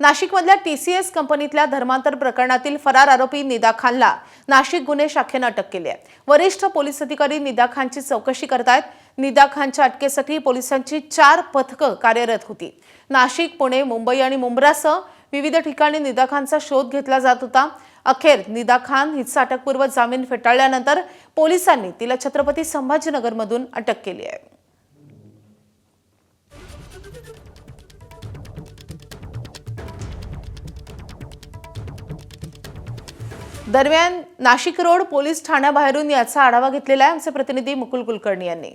नाशिकमधल्या TCS कंपनीतल्या धर्मांतर प्रकरणातील फरार आरोपी निदा खानला नाशिक गुन्हे शाखेने अटक केली आहे। वरिष्ठ पोलीस अधिकारी निदा खानची चौकशी करतायत। निदा खानच्या अटकेसाठी पोलिसांची 4 पथकं कार्यरत होती। नाशिक, पुणे, मुंबई आणि मुंब्रासह विविध ठिकाणी निदा खानचा शोध घेतला जात होता। अखेर निदा खान हिचा अटकपूर्व जामीन फेटाळल्यानंतर पोलिसांनी तिला छत्रपती संभाजीनगरमधून अटक केली आहे। दरम्यान नाशिक रोड पोलीस ठाण्याबाहेरून याचा आढावा घेतलेला आहे आमचे प्रतिनिधी मुकुल कुलकर्णी यांनी।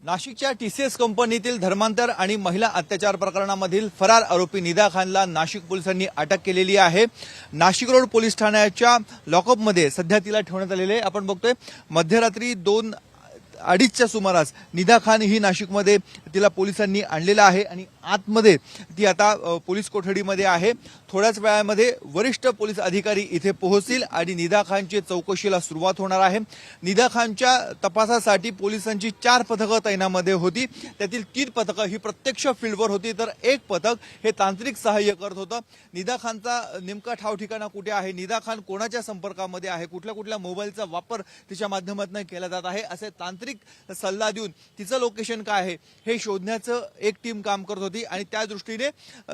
नाशिकच्या TCS कंपनीतील धर्मांतर आणि महिला अत्याचार प्रकरणामधील फरार आरोपी निदा खानला नाशिक पोलिसांनी अटक केलेली आहे। नाशिक रोड पोलीस ठाण्याच्या लॉकअपमध्ये सध्या तिला ठेवण्यात आलेले आहे। आपण बघतोय मध्यरात्री 2:30च्या सुमारास निदा खान ही नाशिकमध्ये तिला पोलिसांनी आणलेलं आहे आणि आतमध्ये ती आता पोलीस कोठडीमध्ये आहे। थोड्याच वेळामध्ये वरिष्ठ पोलीस अधिकारी इथे पोहोचतील आणि निदा खानची चौकशीला सुरुवात होणार आहे। निदा खानच्या तपासासाठी पोलिसांची 4 पथकं तैनामध्ये होती। त्यातील 3 पथकं ही प्रत्यक्ष फील्डवर होती, तर 1 पथक हे तांत्रिक सहाय्य करत होतं। निदा खानचा नेमका ठाव ठिकाणा कुठे आहे, निदा खान कोणाच्या संपर्कामध्ये आहे, कुठल्या मोबाईलचा वापर तिच्या माध्यमातून केला जात आहे, असे तांत्रिक सल्ला देऊन तिचं लोकेशन काय आहे हे शोधण्याचं एक टीम काम करत होती। आणि त्या दृष्टीने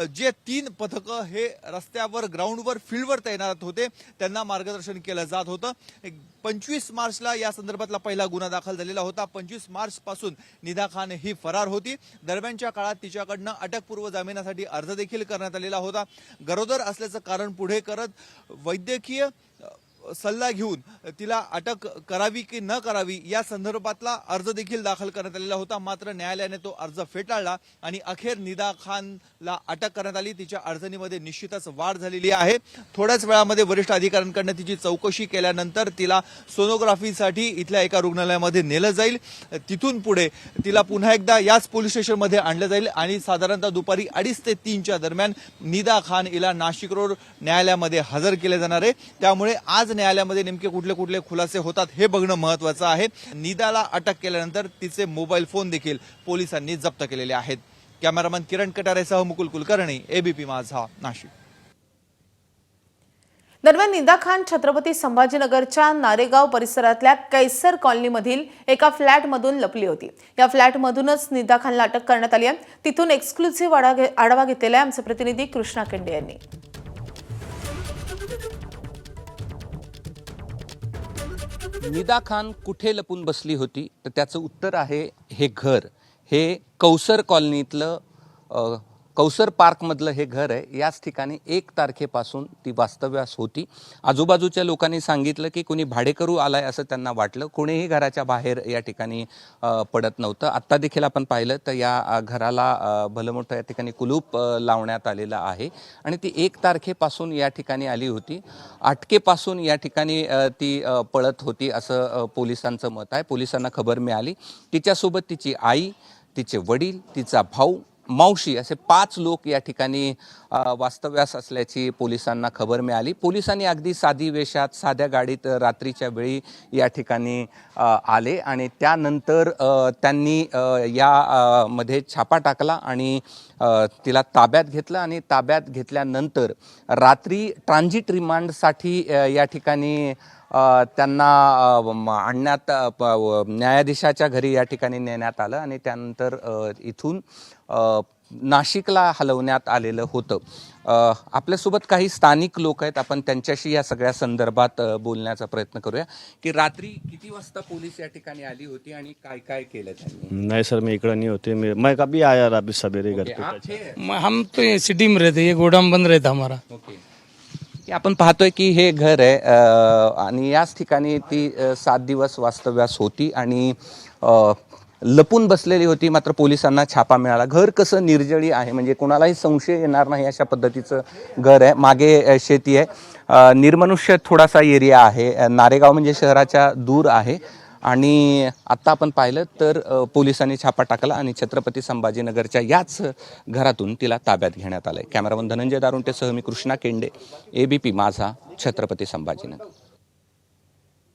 जे 3 पथकं हे रस्त्यावर, ग्राउंडवर, फील्डवर तैनात होते त्यांना मार्गदर्शन केलं जात होतं। 25 मार्चला या संदर्भातला पहिला गुन्हा दाखल झालेला होता। 25 मार्च पासून निदा खान ही फरार होती। दरम्यानच्या काळात तिच्याकडनं अटकपूर्व जामिनासाठी अर्ज देखील करण्यात आलेला होता। गरोदर असल्याचं कारण पुढे करत वैद्यकीय सल्ला घेऊन तिला अटक करावी की न करावी या संदर्भातला अर्ज देखील दाखल करण्यात आलेला होता। मात्र न्यायालयाने तो अर्ज फेटाळला आणि अखेर निदा खानला अटक करण्यात आली। तिच्या अडचणीमध्ये निश्चितच वाढ झालेली आहे। थोड्याच वेळामध्ये वरिष्ठ अधिकाऱ्यांकडून तिची चौकशी केल्यानंतर तिला सोनोग्राफीसाठी इथल्या एका रुग्णालयामध्ये नेलं जाईल। तिथून पुढे तिला पुन्हा एकदा याच पोलीस स्टेशनमध्ये आणलं जाईल आणि साधारणतः दुपारी 2:30 ते 3च्या दरम्यान निदा खान हिला नाशिक रोड न्यायालयामध्ये हजर केले जाणार आहे। त्यामुळे आज न्यायालयामध्ये नेमके कुठले खुलासे होतात हे बघणं महत्त्वाचं आहे। निदाला अटक केल्यानंतर तिचे मोबाईल फोन देखील पोलिसांनी जप्त केलेले आहेत। कॅमेरामन किरण कटारेसह मुकुल कुलकर्णी, ABP माझा, नाशिक। दरम्यान निदा खान छत्रपती संभाजीनगरच्या नारेगाव परिसरातल्या कैसर कॉलनीमधील एका फ्लॅटमधून लपली होती। या फ्लॅटमधूनच निदा खानला अटक करण्यात आली आहे। तिथून एक्सक्लुझिव्ह आढावा घेतलेला आहे आमचे प्रतिनिधी कृष्णा केंडे यांनी। निदा खान कुठे लपून बसली होती, तर त्याचं उत्तर आहे हे घर। हे कौसर कॉलनीतलं कौसर पार्कमधलं हे घर आहे। याच ठिकाणी 1 तारखेपासून ती वास्तव्यास होती। आजूबाजूच्या लोकांनी सांगितलं की कोणी भाडेकरू आलाय असं त्यांना वाटलं। कोणीही घराच्या बाहेर या ठिकाणी पडत नव्हतं। आत्ता देखील आपण पाहिलं तर या घराला भलं मोठं या ठिकाणी कुलूप लावण्यात आलेलं आहे आणि ती 1 तारखेपासून या ठिकाणी आली होती। अटकेपासून या ठिकाणी ती पळत होती असं पोलिसांचं मत आहे। पोलिसांना खबर मिळाली। तिच्यासोबत तिची आई, तिचे वडील, तिचा भाऊ, मावशी असे 5 लोक या ठिकाणी वास्तव्यास असल्याची पोलिसांना खबर मिळाली। पोलिसांनी अगदी साधी वेशात, साध्या गाडीत रात्रीच्या वेळी या ठिकाणी आले आणि त्यानंतर त्यांनी या मध्ये छापा टाकला आणि तिला ताब्यात घेतलं आणि ताब्यात घेतल्यानंतर रात्री ट्रान्झिट रिमांडसाठी या ठिकाणी त्यांना आणण्यात न्यायाधीशाच्या घरी या ठिकाणी नेण्यात आलं आणि त्यानंतर इथून नाशिकला हलवण्यात आलेलं होतं। आपल्यासोबत काही स्थानिक लोक आहेत, आपण त्यांच्याशी या सगळ्या संदर्भात बोलण्याचा प्रयत्न करूया की रात्री किती वाजता पोलीस या ठिकाणी आली होती आणि काय काय केलं त्यांनी। नहीं सर, मैं इकड़ा नहीं होते, मैं कभी आया अभी सवेरे घर पे। हम तो सिटी में रहते, ये गोडाम बंद रहता हमारा। ओके, की आपण पाहतोय की हे घर आहे आणि याच ठिकाणी ती 7 दिवस वास्तव्यास होती आणि लपून बसलेली होती। मात्र पोलिसांना छापा मिळाला। घर कसं निर्जळी आहे, म्हणजे कोणालाही संशय येणार नाही अशा पद्धतीचं घर आहे। मागे शेती आहे, निर्मनुष्य थोडासा एरिया आहे। नारेगाव म्हणजे शहराच्या दूर आहे आणि आता आपण पाहिलं तर पोलिसांनी छापा टाकला आणि छत्रपती संभाजीनगरच्या याच घरातून तिला ताब्यात घेण्यात आलंय। कॅमेरामन धनंजय दारुंटेसह मी कृष्णा केंडे, ABP माझा, छत्रपती संभाजीनगर।